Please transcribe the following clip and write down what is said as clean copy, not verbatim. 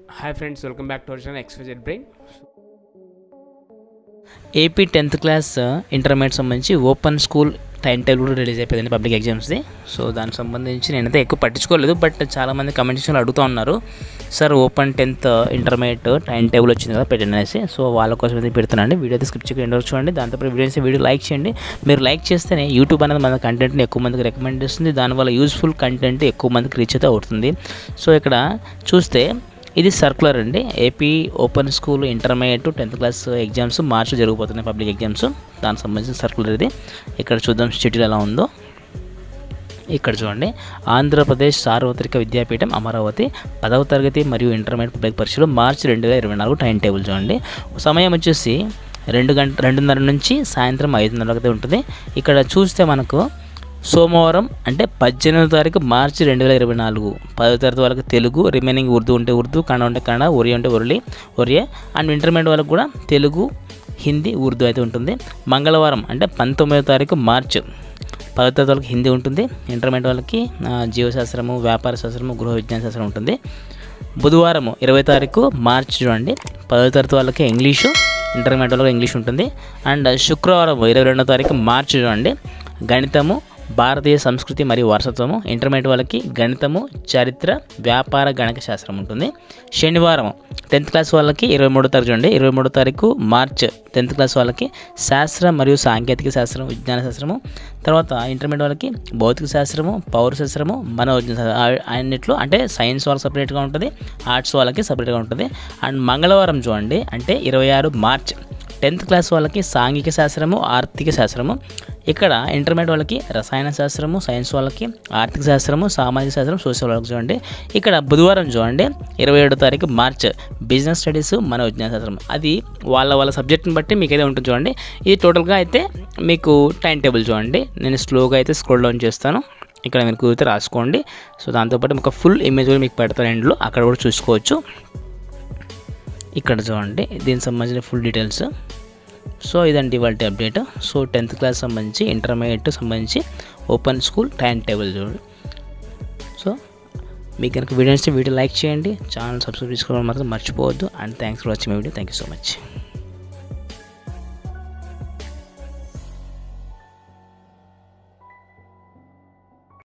Hi friends, welcome back to our channel XYZ Brain. AP 10th class intermediate సంబంధించి open school time table కూడా release అయిపోయింది public ఎగ్జామ్స్ది. So దానికి సంబంధించి నేనైతే ఎక్కువ పట్టించుకోలేదు, బట్ చాలామంది కమెంట్ సెక్షన్లో అడుగుతూ ఉన్నారు, sir open 10th intermediate time table వచ్చింది కదా పెట్టండి అనేసి. సో వాళ్ళ కోసం అయితే పెడుతున్నాండి. వీడియో అయితే స్కిప్ చేయకుండా ఎండ్ చూడండి. దాంతోపాటు వీడియో లైక్ చేయండి. మీరు లైక్ చేస్తేనే యూట్యూబ్ అనేది మన కంటెంట్ని ఎక్కువ మందికి రికమెండ్ చేస్తుంది. దానివల్ల యూస్ఫుల్ కంటెంట్ ఎక్కువ మందికి రీచ్ అయితే అవుతుంది. సో ఇక్కడ చూస్తే ఇది సర్కులర్ అండి. AP open school intermediate 10th class exams March జరగబోతున్నాయి పబ్లిక్ ఎగ్జామ్స్. దానికి సంబంధించిన సర్కులర్ ఇది. ఇక్కడ చూద్దాం షెడ్యూల్ ఎలా ఉందో. ఇక్కడ చూడండి, ఆంధ్రప్రదేశ్ సార్వత్రిక విద్యాపీఠం అమరావతి 10వ తరగతి మరియు ఇంటర్మీడియట్ పబ్లిక్ పరీక్షలు మార్చి 2024 టైం టేబుల్ చూడండి. సమయం వచ్చేసి 2:30 నుంచి సాయంత్రం 5:30 ఉంటుంది. ఇక్కడ చూస్తే మనకు సోమవారం అంటే 18వ తారీఖు మార్చి 2024 10వ తరగతి వాళ్ళకి తెలుగు, రిమైనింగ్ ఉర్దూ ఉంటే ఉర్దూ, కన్నడ ఉంటే కన్నడ, ఒరియా ఉంటే ఒరియా అండ్ ఇంటర్మీడియట్ వాళ్ళకి కూడా తెలుగు, హిందీ, ఉర్దూ అయితే ఉంటుంది. మంగళవారం అంటే 19వ తారీఖు మార్చి 10వ తరగతి వాళ్ళకి హిందీ ఉంటుంది. ఇంటర్మీడియట్ వాళ్ళకి జీవశాస్త్రము, వ్యాపార శాస్త్రము, గృహ విజ్ఞాన శాస్త్రం ఉంటుంది. బుధవారం 20వ తారీఖు మార్చి చూడండి 10వ తరగతి వాళ్ళకి ఇంగ్లీషు, ఇంటర్మీడియట్ వాళ్ళకి ఇంగ్లీష్ ఉంటుంది. అండ్ శుక్రవారం 22వ తారీఖు మార్చి చూడండి గణితము, భారతీయ సంస్కృతి మరియు వారసత్వము, ఇంటర్మీడియట్ వాళ్ళకి గణితము, చరిత్ర, వ్యాపార గణక శాస్త్రం ఉంటుంది. శనివారం 10th క్లాస్ వాళ్ళకి 23వ తారీఖు చూడండి 23వ తారీఖు మార్చ్ 10th క్లాస్ వాళ్ళకి శాస్త్రం మరియు సాంకేతిక శాస్త్రం, విజ్ఞాన శాస్త్రము. తర్వాత ఇంటర్మీడియట్ వాళ్ళకి భౌతిక శాస్త్రము, పౌరశాస్త్రము, మనోవిజ్ఞాన అన్నిట్లో అంటే సైన్స్ వాళ్ళకి సపరేట్గా ఉంటుంది, ఆర్ట్స్ వాళ్ళకి సపరేట్గా ఉంటుంది. అండ్ మంగళవారం చూడండి అంటే 26 మార్చ్ 10th క్లాస్ వాళ్ళకి సాంఘిక శాస్త్రము, ఆర్థిక శాస్త్రము. ఇక్కడ ఇంటర్మీడియట్ వాళ్ళకి రసాయన శాస్త్రము, సైన్స్ వాళ్ళకి ఆర్థిక శాస్త్రము, సామాజిక శాస్త్రం, సోషల్ వాళ్ళకి చూడండి. ఇక్కడ బుధవారం చూడండి 27వ తారీఖు మార్చ్ బిజినెస్ స్టడీస్, మన విజ్ఞాన శాస్త్రం. అది వాళ్ళ సబ్జెక్ట్ని బట్టి మీకు అయితే ఉంటుంది చూడండి. ఇది టోటల్గా అయితే మీకు టైం టేబుల్ చూడండి. నేను స్లోగా అయితే స్క్రోల్ డౌన్ చేస్తాను. ఇక్కడ మీరు కుదిరితే రాసుకోండి. సో దాంతోపాటు మీకు ఫుల్ ఇమేజ్ కూడా మీకు పెడతాను ఎండ్లో, అక్కడ కూడా చూసుకోవచ్చు. ఇక్కడ చూడండి దీనికి సంబంధించిన ఫుల్ డీటెయిల్స్. సో ఇదండి ఇవాళ అప్డేట్. సో 10th క్లాస్ సంబంధించి, ఇంటర్మీడియట్ సంబంధించి ఓపెన్ స్కూల్ టైం టేబుల్ చూడండి. సో మీకు కనుక వీడియో లైక్ చేయండి, ఛానల్ సబ్స్క్రైబ్ చేసుకోవడం మాత్రం మర్చిపోవద్దు. And thanks for watching my video. Thank you so much.